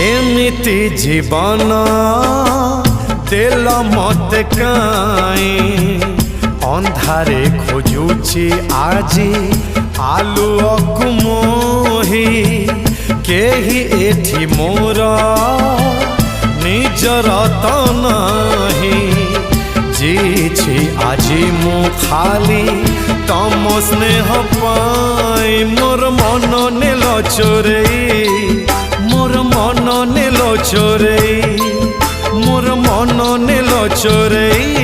एमिति जीवन देल मत काई अंधारे खोजुची आजी आलुअकु मोही केही एठी मोर निजर त नाही जीछि आजी मु खाली तम स्नेह पाई मोर मन नेल चोरेई मोर मन नेल चोरेई मोर मन नेल चोरेई।